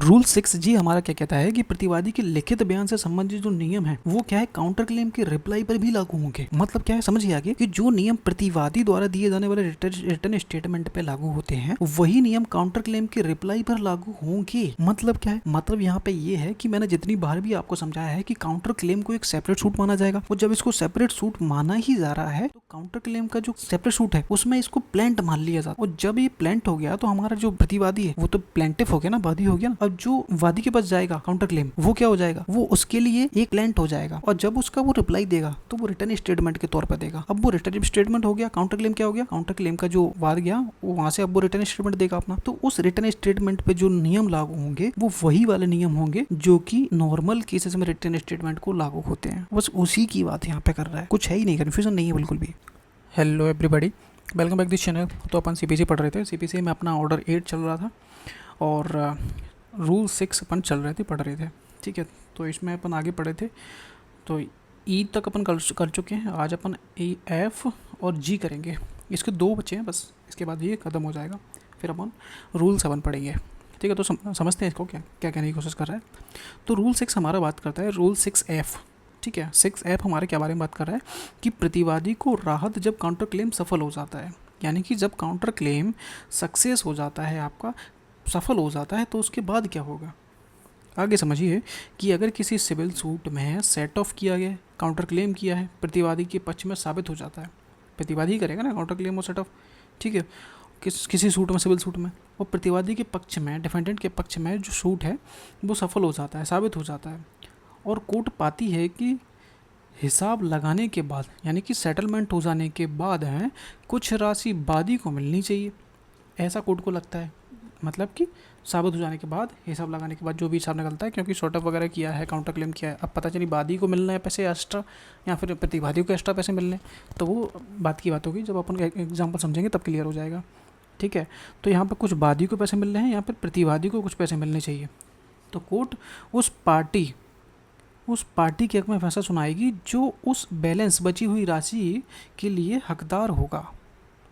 Rule 6 जी हमारा क्या कहता है कि प्रतिवादी के लिखित बयान से संबंधित जो नियम है वो क्या है, काउंटर क्लेम के रिप्लाई पर भी लागू होंगे। मतलब क्या है, समझिए आगे कि जो नियम प्रतिवादी द्वारा दिए जाने वाले रिटर्न स्टेटमेंट पे लागू होते हैं वही नियम काउंटर क्लेम के रिप्लाई पर लागू होंगे। मतलब क्या है, मतलब यहाँ पे ये है कि मैंने जितनी बार भी आपको समझाया है कि काउंटर क्लेम को एक सेपरेट सूट माना जाएगा, और जब इसको सेपरेट सूट माना ही जा रहा है तो काउंटर क्लेम का जो सेपरेट सूट है उसमें इसको प्लेंट मान लिया जाता है। और जब ये प्लेंट हो गया तो हमारा जो प्रतिवादी है वो तो प्लेंटिफ हो गया ना, वादी हो गया ना। अब जो वादी के पास जाएगा काउंटर क्लेम वो क्या हो जाएगा, वो उसके लिए एक प्लेंट हो जाएगा, और जब उसका वो रिप्लाई देगा तो वो रिटर्न स्टेटमेंट के तौर पर देगा। अब वो रिटर्न स्टेटमेंट हो गया, काउंटर क्लेम क्या हो गया, काउंटर क्लेम का जो वाद गया वो वहां से अब वो रिटर्न स्टेटमेंट देगा अपना। तो उस रिटर्न स्टेटमेंट पे जो नियम लागू होंगे वो वही वाले नियम होंगे जो कि नॉर्मल केसेस में रिटर्न स्टेटमेंट को लागू होते हैं। बस उसी की बात यहाँ पे कर रहा है, कुछ है ही नहीं, कंफ्यूजन नहीं है बिल्कुल भी। Hello everybody, welcome back this channel. तो अपन सीपीसी पढ़ रहे थे, सीपीसी में अपना ऑर्डर 8 चल रहा था और रूल 6 अपन चल रहे थे, पढ़ रहे थे, ठीक है। तो इसमें अपन आगे पढ़े थे, तो ई तक अपन कर चुके हैं। आज अपन ई एफ और जी करेंगे, इसके 2 बच्चे हैं बस, इसके बाद ये ख़त्म हो जाएगा, फिर अपन रूल 7 पढ़ेंगे, ठीक है। तो समझते हैं इसको क्या क्या कहने की कोशिश कर रहा है। तो रूल 6 हमारा बात करता है, रूल 6F, ठीक है। 6F हमारे क्या बारे में बात कर रहा है कि प्रतिवादी को राहत जब काउंटर क्लेम सफल हो जाता है, यानी कि जब काउंटर क्लेम सक्सेस हो जाता है, आपका सफल हो जाता है, तो उसके बाद क्या होगा आगे समझिए कि अगर किसी सिविल सूट में सेट ऑफ किया गया काउंटर क्लेम किया है, प्रतिवादी के पक्ष में साबित हो जाता है, प्रतिवादी करेगा ना काउंटर क्लेम और सेट ऑफ, ठीक है, किसी सूट में, सिविल सूट में, और प्रतिवादी के पक्ष में, डिफेंडेंट के पक्ष में जो सूट है वो सफल हो जाता है, साबित हो जाता है, और कोर्ट पाती है कि हिसाब लगाने के बाद, यानी कि सेटलमेंट हो जाने के बाद है कुछ राशि वादी को मिलनी चाहिए, ऐसा कोर्ट को लगता है। मतलब कि साबित हो जाने के बाद, हिसाब लगाने के बाद जो भी हिसाब निकलता है, क्योंकि शॉर्ट ऑफ वगैरह किया है, काउंटर क्लेम किया है, अब पता चली वादी को मिलना है पैसे एक्स्ट्रा या फिर प्रतिवादी को एक्स्ट्रा पैसे मिलने, तो वो बात की बात होगी, जब अपन एग्जाम्पल समझेंगे तब क्लियर हो जाएगा, ठीक है। तो यहाँ पर कुछ वादी को पैसे मिल रहे हैं या फिर प्रतिवादी को कुछ पैसे मिलने चाहिए, तो कोर्ट उस पार्टी के हक में फैसला सुनाएगी जो उस बैलेंस बची हुई राशि के लिए हकदार होगा।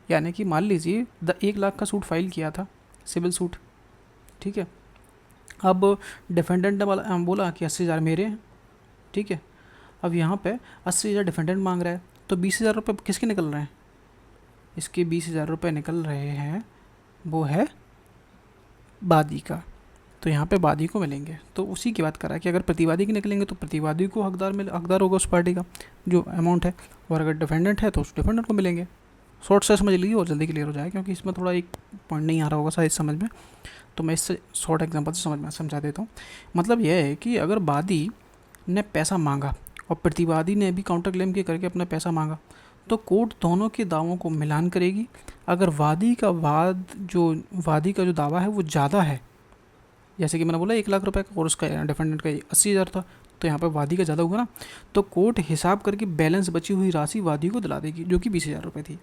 यानी कि मान लीजिए 1 लाख का सूट फाइल किया था, सिविल सूट, ठीक है। अब डिफेंडेंट ने बोला कि 80,000 मेरे हैं, ठीक है। अब यहाँ पे 80,000 डिफेंडेंट मांग रहा है, तो 20,000 रुपये किसके निकल रहे हैं, इसके 20,000 रुपये निकल रहे हैं, वो है वादी का, तो यहाँ पे वादी को मिलेंगे। तो उसी की बात कर रहा है कि अगर प्रतिवादी के निकलेंगे तो प्रतिवादी को हकदार होगा उस पार्टी का जो अमाउंट है, और अगर डिफेंडेंट है तो उस डिफेंडेंट को मिलेंगे। शॉर्ट से समझ लीजिए और जल्दी क्लियर हो जाए, क्योंकि इसमें थोड़ा एक पॉइंट नहीं आ रहा होगा शायद समझ में, तो मैं इससे शॉर्ट एग्जांपल से समझा देता हूँ। मतलब यह है कि अगर वादी ने पैसा मांगा और प्रतिवादी ने भी काउंटर क्लेम के करके अपना पैसा मांगा, तो कोर्ट दोनों के दावों को मिलान करेगी। अगर वादी का जो दावा है वो ज़्यादा है, जैसे कि मैंने बोला 1 लाख रुपए का और उसका डिफेंडेंट का 80,000 था, तो यहाँ पे वादी का ज़्यादा होगा ना, तो कोर्ट हिसाब करके बैलेंस बची हुई राशि वादी को दिला देगी, जो कि 20,000 रुपये थी,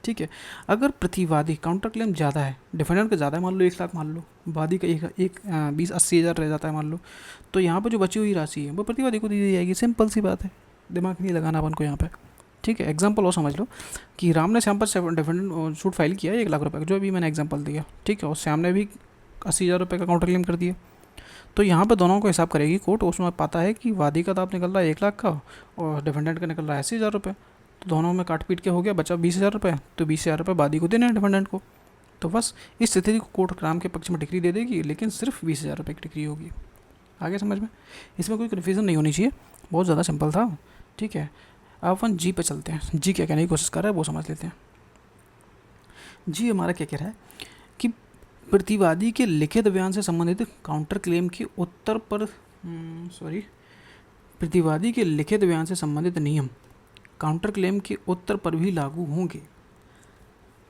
ठीक है। अगर प्रतिवादी काउंटर क्लेम ज़्यादा है, डिफेंडेंट का ज़्यादा है, मान लो 1 लाख मान लो, वादी का 80,000 रह जाता है मान लो, तो यहाँ पर जो बची हुई राशि है वो प्रतिवादी को दी जाएगी। सिंपल सी बात है, दिमाग नहीं लगाना अपन को यहाँ पर, ठीक है। एग्जाम्पल और समझ लो कि राम ने श्याम पर डिफेंडेंट सूट फाइल किया 1 लाख रुपये का, जो अभी मैंने एग्जाम्पल दिया, ठीक है, और श्याम ने भी 80,000 रुपये का काउंटर क्लेम कर दिया, तो यहाँ पे दोनों को हिसाब करेगी कोर्ट। उसमें पाता है कि वादी का दाव निकल रहा है 1 लाख का और डिफेंडेंट का निकल रहा है 80,000 रुपये, तो दोनों में काट पीट के हो गया, बचा 20,000 रुपये, तो 20,000 रुपये वादी को देने हैं डिफेंडेंट को। तो बस इस स्थिति को कोर्ट राम के पक्ष में डिक्री दे देगी, लेकिन सिर्फ 20,000 रुपये की डिक्री होगी। आगे समझ में, इसमें कोई कन्फ्यूज़न नहीं होनी चाहिए, बहुत ज़्यादा सिंपल था, ठीक है। अब अपन जी पे चलते हैं, जी क्या कहने की कोशिश कर रहा है वो समझ लेते हैं। जी हमारा क्या कह रहा है कि प्रतिवादी के लिखित बयान से संबंधित काउंटर क्लेम के उत्तर पर प्रतिवादी के लिखित बयान से संबंधित नियम काउंटर क्लेम के उत्तर पर भी लागू होंगे।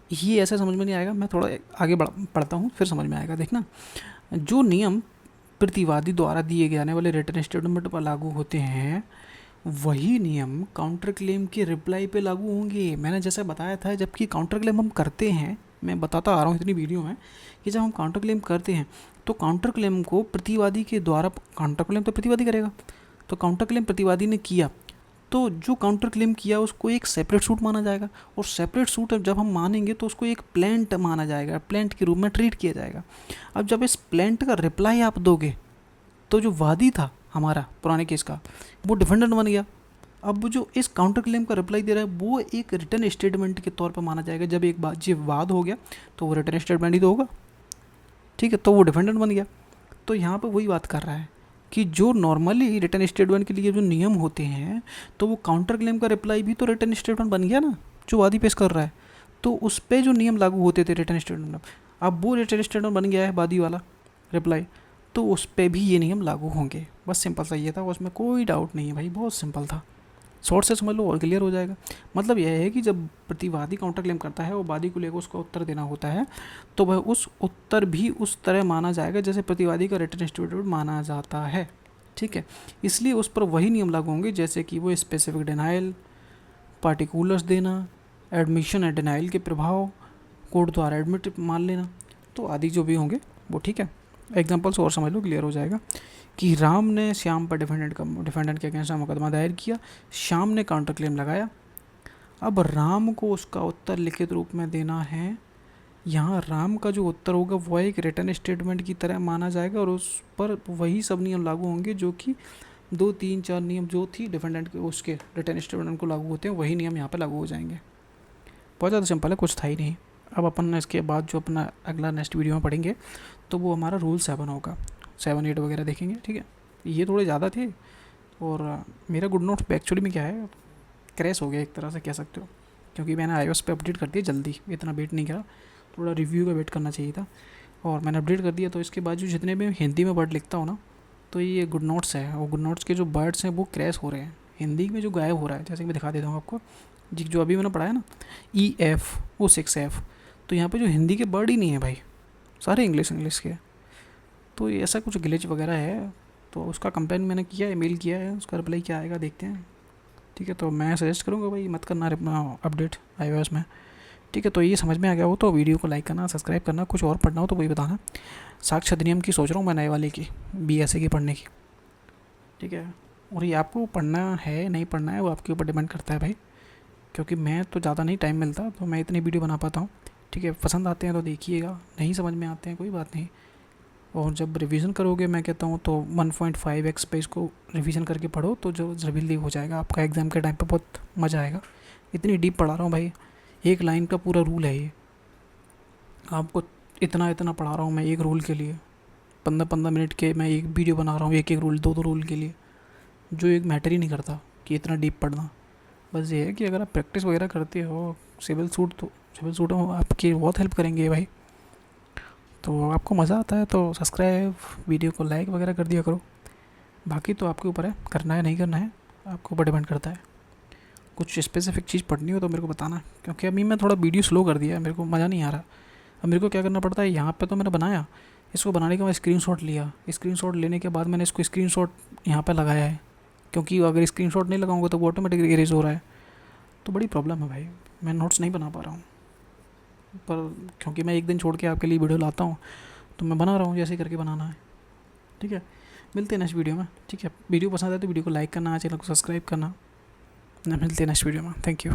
ये ऐसे समझ में नहीं आएगा, मैं थोड़ा आगे पढ़ता हूँ फिर समझ में आएगा। देखना, जो नियम प्रतिवादी द्वारा दिए जाने वाले रिटर्न स्टेटमेंट पर लागू होते हैं वही नियम काउंटर क्लेम के रिप्लाई पे लागू होंगे। मैंने जैसे बताया था, जबकि काउंटर क्लेम हम करते हैं, मैं बताता आ रहा हूँ इतनी वीडियो में, कि जब हम काउंटर क्लेम करते हैं तो काउंटर क्लेम को प्रतिवादी के द्वारा, काउंटर क्लेम तो प्रतिवादी करेगा, तो काउंटर क्लेम प्रतिवादी ने किया तो जो काउंटर क्लेम किया उसको एक सेपरेट सूट माना जाएगा, और सेपरेट सूट जब हम मानेंगे तो उसको एक प्लेंट माना जाएगा, प्लेंट के रूप में ट्रीट किया जाएगा। अब जब इस प्लेंट का रिप्लाई आप दोगे तो जो वादी था हमारा पुराने केस का वो डिफेंडेंट बन गया। अब जो इस काउंटर क्लेम का रिप्लाई दे रहा है वो एक रिटर्न स्टेटमेंट के तौर पर माना जाएगा। जब एक बात जब वाद हो गया तो वो रिटर्न स्टेटमेंट ही तो होगा, ठीक है, तो वो डिफेंडेंट बन गया। तो यहाँ पर वही बात कर रहा है कि जो नॉर्मली रिटर्न स्टेटमेंट के लिए जो नियम होते हैं, तो वो काउंटर क्लेम का रिप्लाई भी तो रिटर्न स्टेटमेंट बन गया ना, जो वादी पेश कर रहा है, तो उस पर जो नियम लागू होते थे रिटर्न स्टेटमेंट में, अब वो रिटर्न स्टेटमेंट बन गया है वादी वाला रिप्लाई, तो उस पर भी ये नियम लागू होंगे। बस सिंपल सा ये था, उसमें कोई डाउट नहीं है भाई, बहुत सिंपल था, शॉर्ट से समझ लो और क्लियर हो जाएगा। मतलब यह है कि जब प्रतिवादी काउंटर क्लेम करता है और वादी को लेकर उसका उत्तर देना होता है, तो वह उस उत्तर भी उस तरह माना जाएगा जैसे प्रतिवादी का रिटर्न स्टेटमेंट माना जाता है, ठीक है। इसलिए उस पर वही नियम लागू होंगे जैसे कि वो स्पेसिफिक डिनाइल, पार्टिकुलर्स देना, एडमिशन एंड डिनाइल के प्रभाव, कोर्ट द्वारा एडमिट मान लेना, तो आदि जो भी होंगे वो, ठीक है। एग्जाम्पल्स और समझ लो, क्लियर हो जाएगा कि राम ने श्याम पर डिफेंडेंट के अगेंस्ट मुकदमा दायर किया, श्याम ने काउंटर क्लेम लगाया। अब राम को उसका उत्तर लिखित रूप में देना है। यहाँ राम का जो उत्तर होगा वह एक रिटर्न स्टेटमेंट की तरह माना जाएगा और उस पर वही सब नियम लागू होंगे जो कि 2, 3, 4 नियम जो थी डिफेंडेंट के उसके रिटर्न स्टेटमेंट को लागू होते हैं, वही नियम यहाँ पर लागू हो जाएंगे। बहुत ज़्यादा सिंपल है, कुछ था ही नहीं। अब अपन इसके बाद जो अपना अगला नेक्स्ट वीडियो में पढ़ेंगे तो वो हमारा रूल 7 होगा, 7, 8 वगैरह देखेंगे, ठीक है। ये थोड़े ज़्यादा थे और मेरा गुड नोट्स पे एक्चुअली में क्या है, क्रैश हो गया एक तरह से कह सकते हो, क्योंकि मैंने iOS पे अपडेट कर दिया जल्दी, इतना वेट नहीं करा, थोड़ा रिव्यू का वेट करना चाहिए था और मैंने अपडेट कर दिया। तो इसके बाद जो जितने भी हिंदी में वर्ड लिखता हूँ ना, तो ये गुड नोट्स है और गुड नोट्स के जो वर्ड्स हैं वो क्रैश हो रहे हैं, हिंदी में जो गायब हो रहा है। जैसे कि मैं दिखा देता हूँ आपको, जो अभी मैंने पढ़ा है ना EF वो 6F, तो यहाँ पे जो हिंदी के वर्ड ही नहीं है भाई, सारे इंग्लिश के। तो ये ऐसा कुछ ग्लिच वगैरह है, तो उसका कंप्लेन मैंने किया है, मेल किया है, उसका रिप्लाई क्या आएगा देखते हैं, ठीक है। तो मैं सजेस्ट करूँगा भाई मत करना अपडेट iOS में, ठीक है। तो ये समझ में आ गया हो तो वीडियो को लाइक करना, सब्सक्राइब करना, कुछ और पढ़ना हो तो वही बताना। साक्ष्य अधिनियम की सोच रहा हूँ मैं, नए वाले की, BSA की पढ़ने की, ठीक है। और ये आपको पढ़ना है नहीं पढ़ना है वो आपके ऊपर डिपेंड करता है भाई, क्योंकि मैं तो ज़्यादा नहीं टाइम मिलता तो मैं इतनी वीडियो बना पाता हूँ, ठीक है। पसंद आते हैं तो देखिएगा, नहीं समझ में आते हैं कोई बात नहीं। और जब रिवीजन करोगे मैं कहता हूँ तो 1.5x पे इसको रिवीजन करके पढ़ो तो जो जल्दी हो जाएगा आपका, एग्ज़ाम के टाइम पे बहुत मज़ा आएगा। इतनी डीप पढ़ा रहा हूँ भाई, एक लाइन का पूरा रूल है ये, आपको इतना पढ़ा रहा हूँ मैं एक रूल के लिए, 15-15 मिनट के मैं एक वीडियो बना रहा हूँ, एक रूल 2 रूल के लिए, जो एक मैटर ही नहीं करता कि इतना डीप पढ़ना। बस ये है कि अगर आप प्रैक्टिस वगैरह करते हो, सिविल सूट आपकी बहुत हेल्प करेंगे भाई। तो आपको मज़ा आता है तो सब्सक्राइब, वीडियो को लाइक वगैरह कर दिया करो। बाकी तो आपके ऊपर है, करना है नहीं करना है आपके ऊपर डिपेंड करता है। कुछ स्पेसिफिक चीज़ पढ़नी हो तो मेरे को बताना, क्योंकि अभी मैं थोड़ा वीडियो स्लो कर दिया है, मेरे को मज़ा नहीं आ रहा। अब मेरे को क्या करना पड़ता है, यहाँ पे तो मैंने बनाया, इसको बनाने के बाद स्क्रीनशॉट लिया, स्क्रीनशॉट लेने के बाद मैंने इसको स्क्रीनशॉट यहाँ पे लगाया है, क्योंकि अगर स्क्रीनशॉट नहीं लगाऊंगा तो वो ऑटोमेटिक इरेज हो रहा है, तो बड़ी प्रॉब्लम है भाई, मैं नोट्स नहीं बना पा रहा हूँ। पर क्योंकि मैं एक दिन छोड़ के आपके लिए वीडियो लाता हूँ तो मैं बना रहा हूँ जैसे करके बनाना है, ठीक है। मिलते हैं नेक्स्ट वीडियो में, ठीक है। वीडियो पसंद आए तो वीडियो को लाइक करना, चैनल को सब्सक्राइब करना। मिलते हैं नेक्स्ट वीडियो में, थैंक यू।